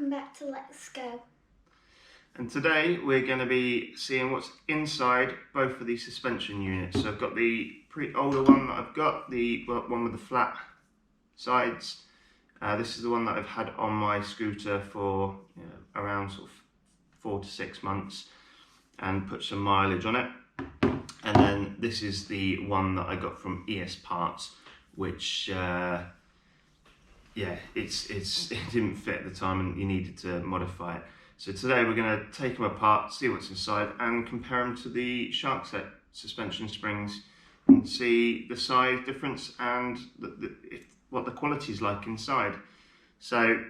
welcome back to Let's Go. And today we're going to be seeing what's inside both of these suspension units. So I've got the older one that I've got, the one with the flat sides. This is the one that I've had on my scooter for around sort of 4 to 6 months and put some mileage on it. And then this is the one that I got from ES Parts, which it didn't fit at the time and you needed to modify it. So today we're going to take them apart, see what's inside and compare them to the Shark Set suspension springs and see the size difference and what the quality is like inside. So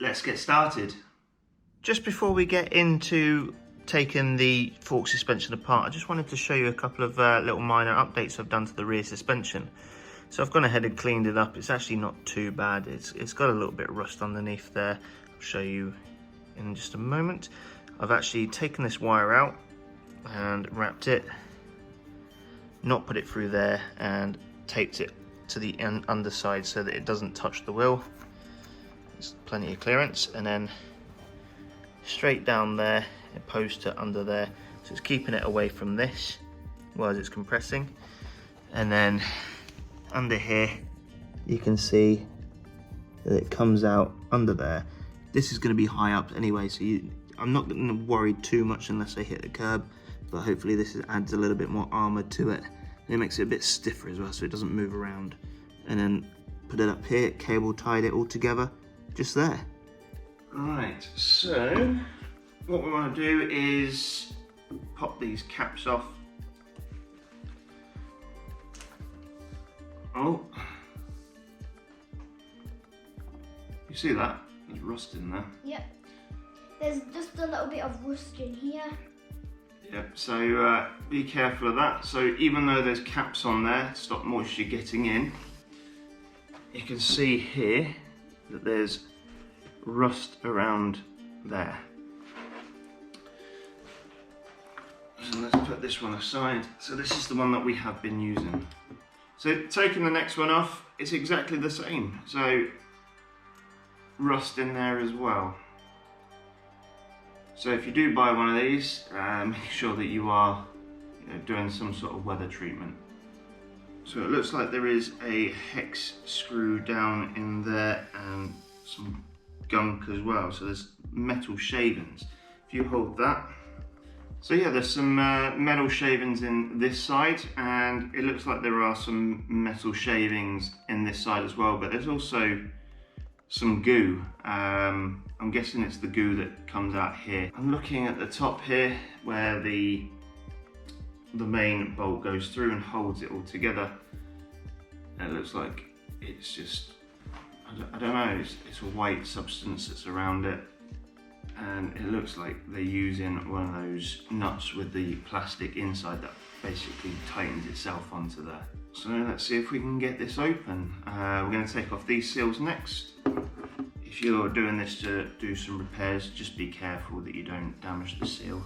let's get started. Just before we get into taking the fork suspension apart, I just wanted to show you a couple of little minor updates I've done to the rear suspension. So I've gone ahead and cleaned it up. It's actually not too bad. It's got a little bit of rust underneath there. I'll show you in just a moment. I've actually taken this wire out and wrapped it, not put it through there, and taped it to the underside so that it doesn't touch the wheel. There's plenty of clearance, and then straight down there opposed to under there, so it's keeping it away from this while it's compressing. And then under here you can see that it comes out under there. This is going to be high up anyway, so I'm not going to worry too much unless I hit the curb, but hopefully this adds a little bit more armour to it, and it makes it a bit stiffer as well so it doesn't move around. And then put it up here, cable tied it all together, just there. Right, so what we want to do is pop these caps off. Oh, you see that? There's rust in there. Yep. There's just a little bit of rust in here. Yep, so be careful of that. So even though there's caps on there to stop moisture getting in, you can see here that there's rust around there. So let's put this one aside. So this is the one that we have been using. So taking the next one off, it's exactly the same. So rust in there as well. So if you do buy one of these, make sure that you are doing some sort of weather treatment. So it looks like there is a hex screw down in there and some gunk as well. So there's metal shavings. If you hold that. So yeah, there's some metal shavings in this side, and it looks like there are some metal shavings in this side as well, but there's also some goo. I'm guessing it's the goo that comes out here. I'm looking at the top here where the main bolt goes through and holds it all together. And it looks like it's just, I don't know, it's a white substance that's around it. And it looks like they're using one of those nuts with the plastic inside that basically tightens itself onto there. So let's see if we can get this open. We're going to take off these seals next. If you're doing this to do some repairs, just be careful that you don't damage the seal.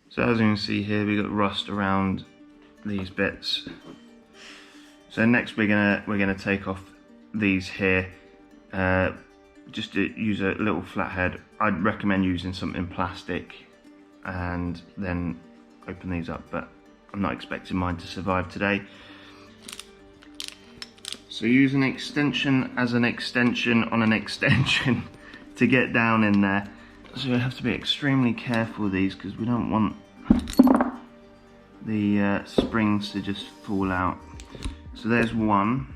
So as you can see here, we've got rust around these bits. So next we're gonna take off these here. Just to use a little flathead. I'd recommend using something plastic and then open these up, but I'm not expecting mine to survive today. So use an extension as an extension on an extension to get down in there. So you have to be extremely careful with these because we don't want the springs to just fall out. So there's one.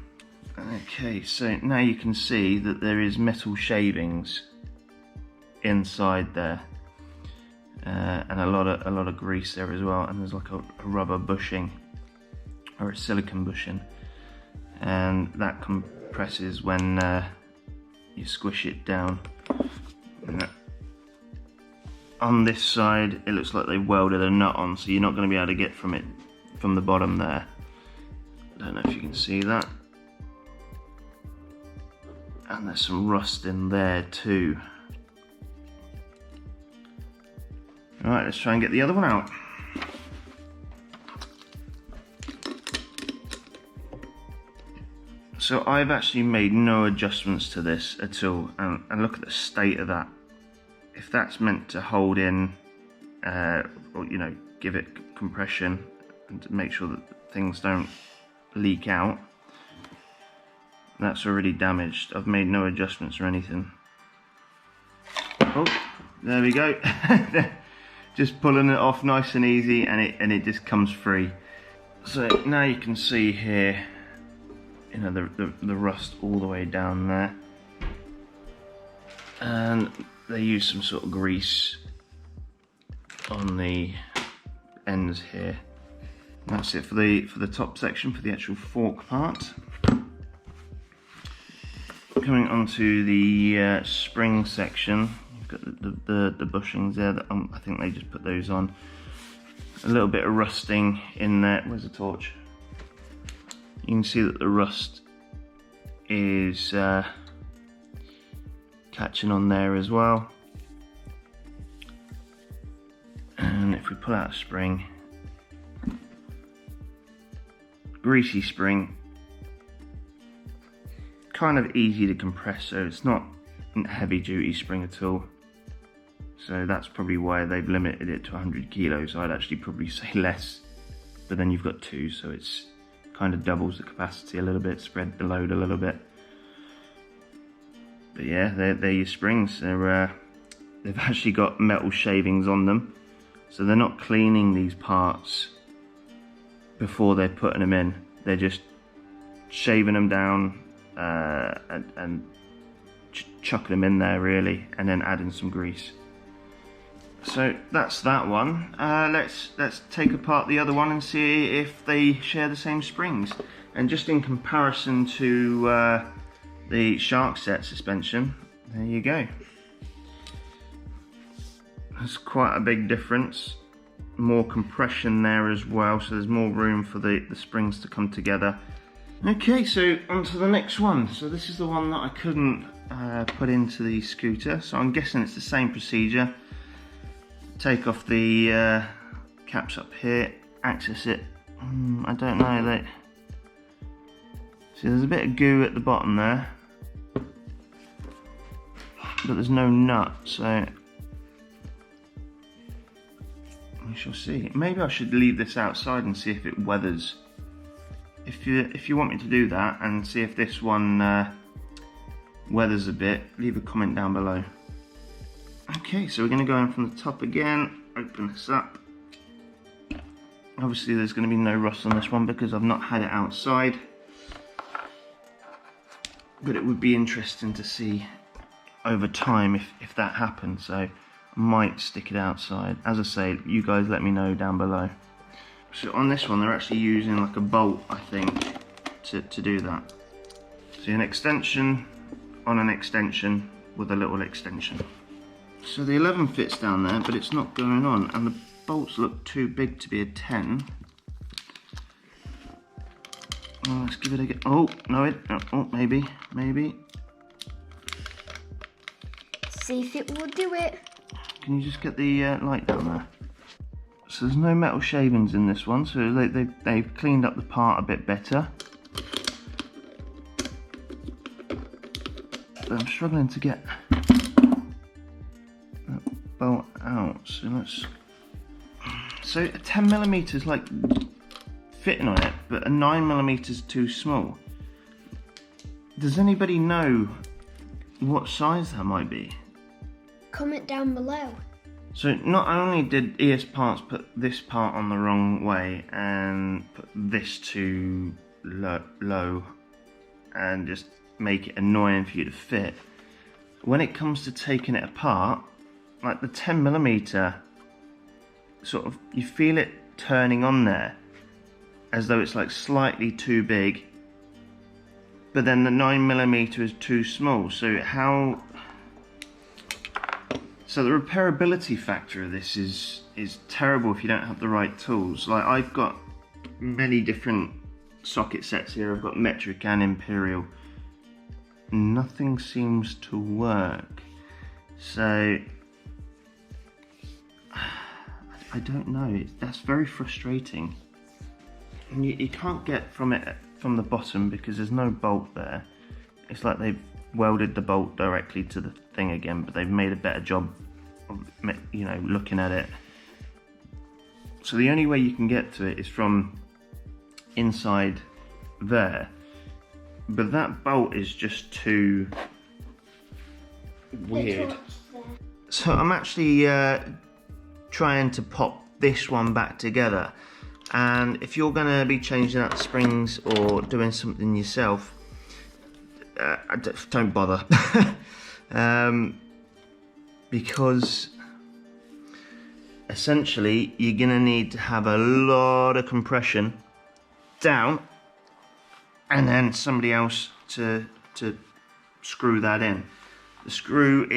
Okay, so now you can see that there is metal shavings inside there, and a lot of grease there as well, and there's like a rubber bushing or a silicone bushing, and that compresses when you squish it down. And on this side, it looks like they welded a nut on, so you're not going to be able to get from the bottom there. I don't know if you can see that. And there's some rust in there too. Alright, let's try and get the other one out. So I've actually made no adjustments to this at all, and look at the state of that. If that's meant to hold in, or you know, give it compression and to make sure that things don't leak out, that's already damaged. I've made no adjustments or anything. Oh, there we go. Just pulling it off nice and easy, and it just comes free. So now you can see here, you know, the rust all the way down there, and they use some sort of grease on the ends here. And that's it for the top section, for the actual fork part. Coming onto the spring section, you've got the bushings there. That I think they just put those on. A little bit of rusting in there. Where's the torch? You can see that the rust is catching on there as well. And if we pull out a spring, greasy spring, kind of easy to compress, so it's not a heavy duty spring at all. So that's probably why they've limited it to 100 kilos. I'd actually probably say less, but then you've got two, so it's kind of doubles the capacity a little bit, spread the load a little bit. But yeah, they're your springs. They've actually got metal shavings on them, so they're not cleaning these parts before they're putting them in. They're just shaving them down and chucking them in there really, and then adding some grease. So that's that one. Let's take apart the other one and see if they share the same springs. And just in comparison to the Shark Set suspension, there you go. There's quite a big difference. More compression there as well, so there's more room for the springs to come together. Okay, so on to the next one. So this is the one that I couldn't put into the scooter, so I'm guessing it's the same procedure. Take off the caps up here, access it. I don't know, see there's a bit of goo at the bottom there, but there's no nut, so we shall see. Maybe I should leave this outside and see if it weathers. If you want me to do that and see if this one weathers a bit, leave a comment down below. Okay, so we're going to go in from the top again, open this up. Obviously there's going to be no rust on this one because I've not had it outside, but it would be interesting to see over time if that happens, so I might stick it outside. As I say, you guys let me know down below. So on this one they're actually using like a bolt, I think, to do that. So an extension on an extension with a little extension. So the 11 fits down there, but it's not going on, and the bolts look too big to be a 10. Oh, let's give it a go. Oh, no, oh, maybe. See if it will do it. Can you just get the light down there? So there's no metal shavings in this one, so they've cleaned up the part a bit better. But I'm struggling to get that bolt out. So a 10mm is like fitting on it, but a 9mm is too small. Does anybody know what size that might be? Comment down below. So not only did ES Parts put this part on the wrong way and put this too low and just make it annoying for you to fit, when it comes to taking it apart, like the 10mm, sort of, you feel it turning on there as though it's like slightly too big, but then the 9mm is too small. So the repairability factor of this is terrible if you don't have the right tools. Like, I've got many different socket sets here. I've got metric and imperial. Nothing seems to work. So I don't know. That's very frustrating. And you can't get from it from the bottom because there's no bolt there. It's like they've welded the bolt directly to the thing again, but they've made a better job of, you know, looking at it. So the only way you can get to it is from inside there, but that bolt is just too weird. So I'm actually trying to pop this one back together, and if you're going to be changing out the springs or doing something yourself, don't bother. Because essentially you're going to need to have a lot of compression down and then somebody else to screw that in. The screw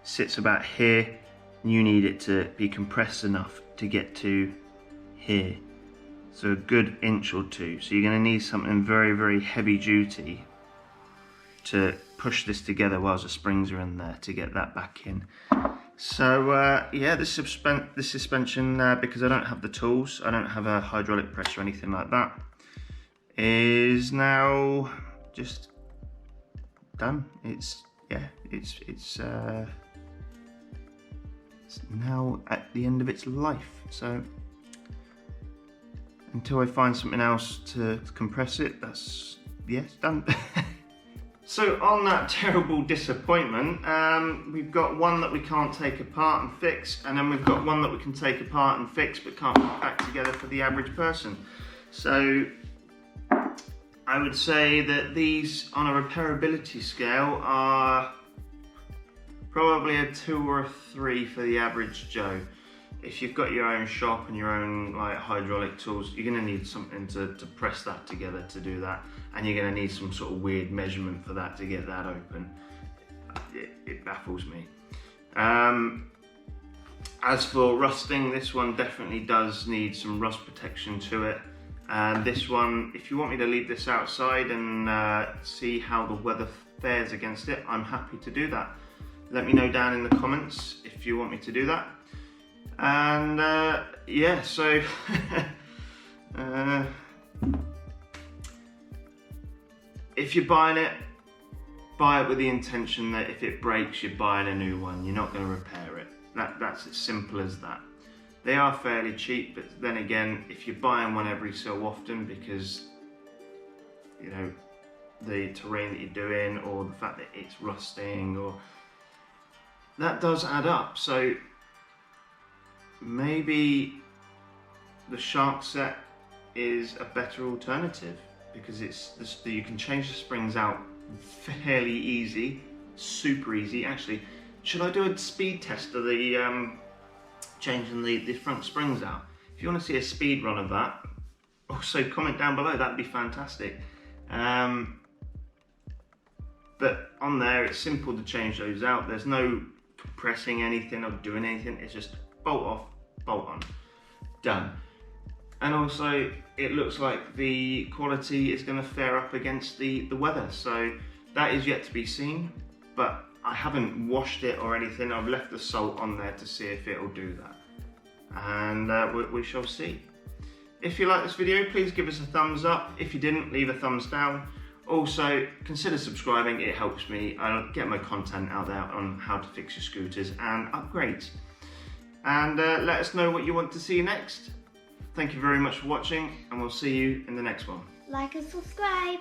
sits about here. You need it to be compressed enough to get to here, so a good inch or two. So you're going to need something very, very heavy duty to push this together whilst the springs are in there to get that back in. So yeah, this suspension, because I don't have the tools, I don't have a hydraulic press or anything like that, is now just done. It's now at the end of its life. So until I find something else to compress it, it's done. So on that terrible disappointment, we've got one that we can't take apart and fix, and then we've got one that we can take apart and fix but can't put back together for the average person. So I would say that these on a repairability scale are probably a 2 or a 3 for the average Joe. If you've got your own shop and your own like hydraulic tools, you're going to need something to press that together to do that, and you're going to need some sort of weird measurement for that to get that open. It baffles me. As for rusting, this one definitely does need some rust protection to it. And this one, if you want me to leave this outside and see how the weather fares against it, I'm happy to do that. Let me know down in the comments if you want me to do that. And yeah, so if you're buying it, buy it with the intention that if it breaks, you're buying a new one. You're not going to repair it. That's as simple as that. They are fairly cheap, but then again, if you're buying one every so often because, you know, the terrain that you're doing or the fact that it's rusting, or that does add up. So maybe the shark set is a better alternative because you can change the springs out fairly easy, super easy. Actually, should I do a speed test of the changing the front springs out? If you want to see a speed run of that, also comment down below, that'd be fantastic. But on there, it's simple to change those out. There's no compressing anything or doing anything. It's just bolt off, bolt on, done. And also, it looks like the quality is going to fare up against the weather. So that is yet to be seen, but I haven't washed it or anything. I've left the salt on there to see if it'll do that. And we shall see. If you like this video, please give us a thumbs up. If you didn't, leave a thumbs down. Also, consider subscribing. It helps me. I'll get my content out there on how to fix your scooters and upgrades. And let us know what you want to see next. Thank you very much for watching, and we'll see you in the next one. Like and subscribe.